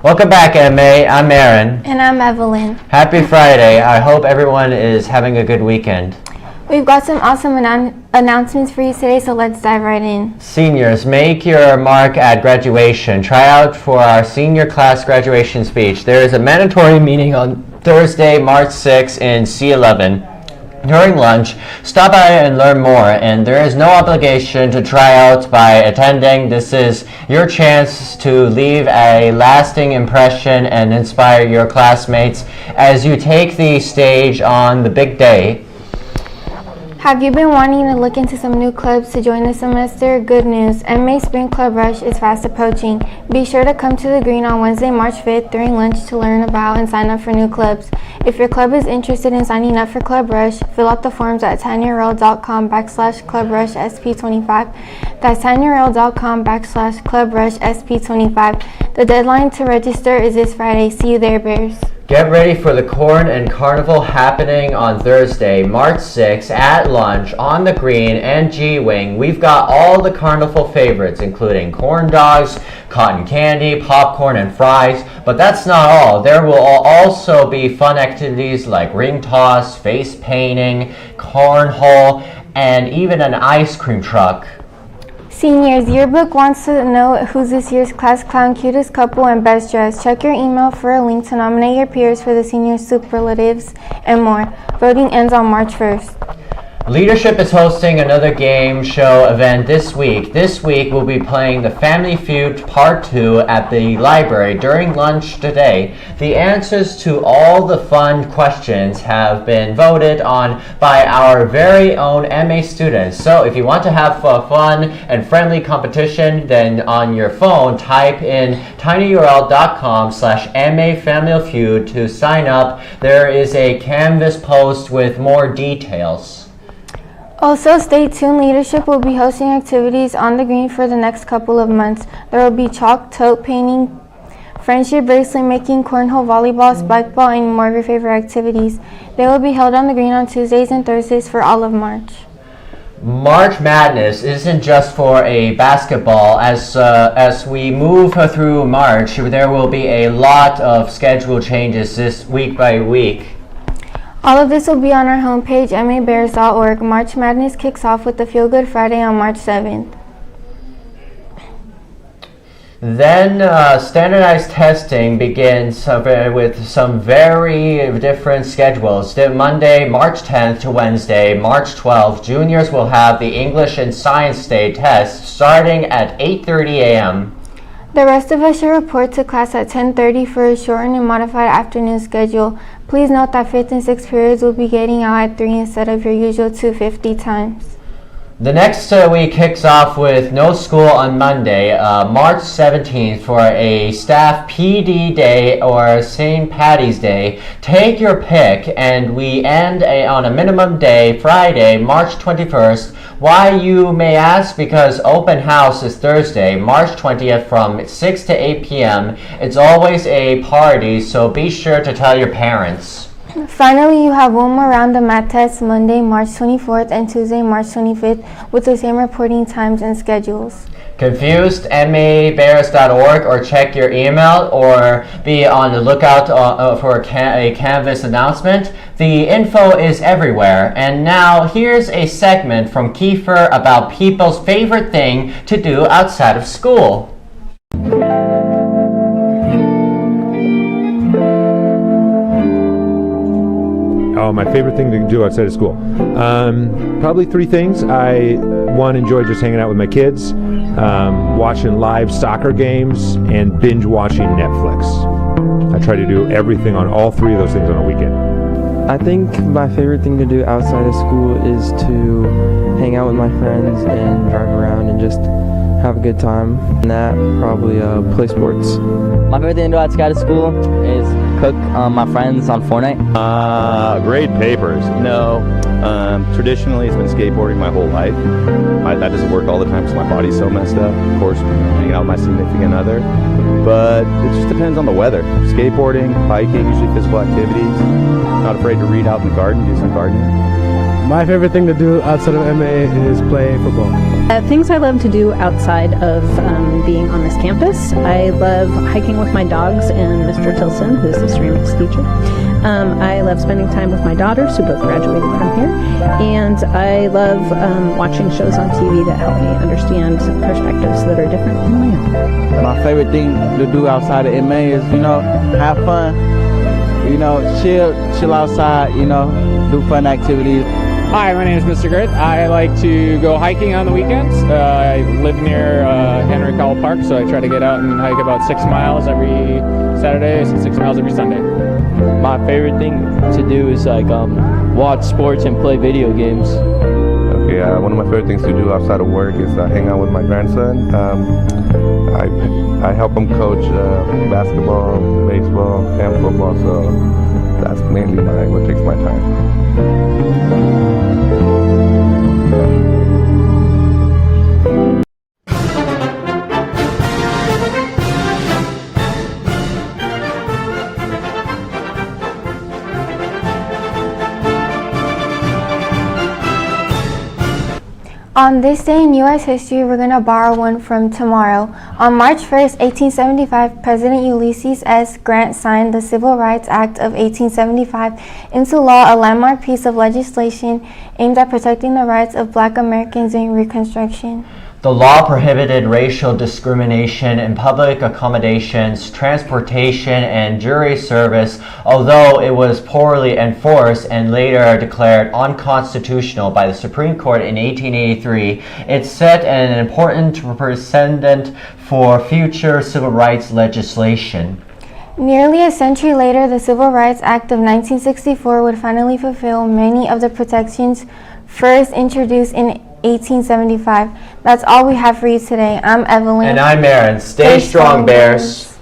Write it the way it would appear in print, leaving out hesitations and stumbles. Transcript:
Welcome back, M-A. I'm Aaron. And I'm Evelyn. Happy Friday. I hope everyone is having a good weekend. We've got some awesome announcements for you today, so let's dive right in. Seniors, make your mark at graduation. Try out for our senior class graduation speech. There is a mandatory meeting on Thursday, March 6th in C11. During lunch, stop by and learn more, and there is no obligation to try out by attending. This is your chance to leave a lasting impression and inspire your classmates as you take the stage on the big day. Have you been wanting to look into some new clubs to join this semester? Good news, M-A Spring Club Rush is fast approaching. Be sure to come to the Green on Wednesday, March 5th during lunch to learn about and sign up for new clubs. If your club is interested in signing up for Club Rush, fill out the forms at tinyurl.com/clubrushsp25. That's tinyurl.com/clubrushsp25. The deadline to register is this Friday. See you there, Bears. Get ready for the Corn and Carnival happening on Thursday, March 6th at lunch on the Green and G-Wing. We've got all the carnival favorites, including corn dogs, cotton candy, popcorn, and fries. But that's not all. There will also be fun activities like ring toss, face painting, cornhole, and even an ice cream truck. Seniors, Yearbook wants to know who's this year's class clown, cutest couple, and best dressed. Check your email for a link to nominate your peers for the senior superlatives and more. Voting ends on March 1st. Leadership is hosting another game show event this week. This week we'll be playing the Family Feud Part 2 at the library during lunch today. The answers to all the fun questions have been voted on by our very own M-A students. So if you want to have a fun and friendly competition, then on your phone type in tinyurl.com/MA Family Feud to sign up. There is a Canvas post with more details. Also, stay tuned. Leadership will be hosting activities on the Green for the next couple of months. There will be chalk, tote painting, friendship bracelet making, cornhole, volleyball, spikeball, and more of your favorite activities. They will be held on the Green on Tuesdays and Thursdays for all of March. March Madness isn't just for a basketball. As we move through March, there will be a lot of schedule changes this week by week. All of this will be on our homepage, mabears.org. March Madness kicks off with the Feel Good Friday on March 7th. Then standardized testing begins with some very different schedules. Monday, March 10th to Wednesday, March 12th, juniors will have the English and Science Day test starting at 8:30 a.m. The rest of us should report to class at 10:30 for a shortened and modified afternoon schedule. Please note that 5th and 6th periods will be getting out at 3 instead of your usual 2:50 times. The next week kicks off with no school on Monday, March 17th for a staff PD day or St. Patty's Day. Take your pick, and we end on a minimum day, Friday, March 21st. Why, you may ask? Because open house is Thursday, March 20th from 6 to 8 p.m. It's always a party, so be sure to tell your parents. Finally, you have one more round of math tests Monday, March 24th and Tuesday, March 25th with the same reporting times and schedules. Confused? mabears.org or check your email or be on the lookout for a Canvas announcement. The info is everywhere. And now here's a segment from Kiefer about people's favorite thing to do outside of school. Oh, my favorite thing to do outside of school. Probably three things. One, enjoy just hanging out with my kids, watching live soccer games, and binge watching Netflix. I try to do everything on all three of those things on a weekend. I think my favorite thing to do outside of school is to hang out with my friends and drive around and just have a good time. And that, probably play sports. My favorite thing to do outside of school is cook my friends on Fortnite. Grade papers. No. Traditionally, it's been skateboarding my whole life. That doesn't work all the time because my body's so messed up. Of course, hanging out with my significant other. But it just depends on the weather. Skateboarding, biking, usually physical activities. Not afraid to read out in the garden, do some gardening. My favorite thing to do outside of MA is play football. Things I love to do outside of being on this campus. I love hiking with my dogs and Mr. Tilson, who's the ceramics teacher. I love spending time with my daughters, who both graduated from here. And I love watching shows on TV that help me understand perspectives that are different than my own. My favorite thing to do outside of MA is, have fun, chill outside, do fun activities. Hi, my name is Mr. Grit. I like to go hiking on the weekends. I live near Henry Cowell Park, so I try to get out and hike about 6 miles every Saturday, 6 miles every Sunday. My favorite thing to do is watch sports and play video games. Okay, one of my favorite things to do outside of work is hang out with my grandson. I help him coach basketball, baseball, and football, so that's mainly what takes my time. On this day in U.S. history, we're going to borrow one from tomorrow. On March 1st, 1875, President Ulysses S. Grant signed the Civil Rights Act of 1875 into law, a landmark piece of legislation aimed at protecting the rights of Black Americans during Reconstruction. The law prohibited racial discrimination in public accommodations, transportation, and jury service, although it was poorly enforced and later declared unconstitutional by the Supreme Court in 1883. It set an important precedent for future civil rights legislation. Nearly a century later, the Civil Rights Act of 1964 would finally fulfill many of the protections first introduced in 1875. That's all we have for you today. I'm Evelyn. And I'm Aaron. Stay strong, Bears.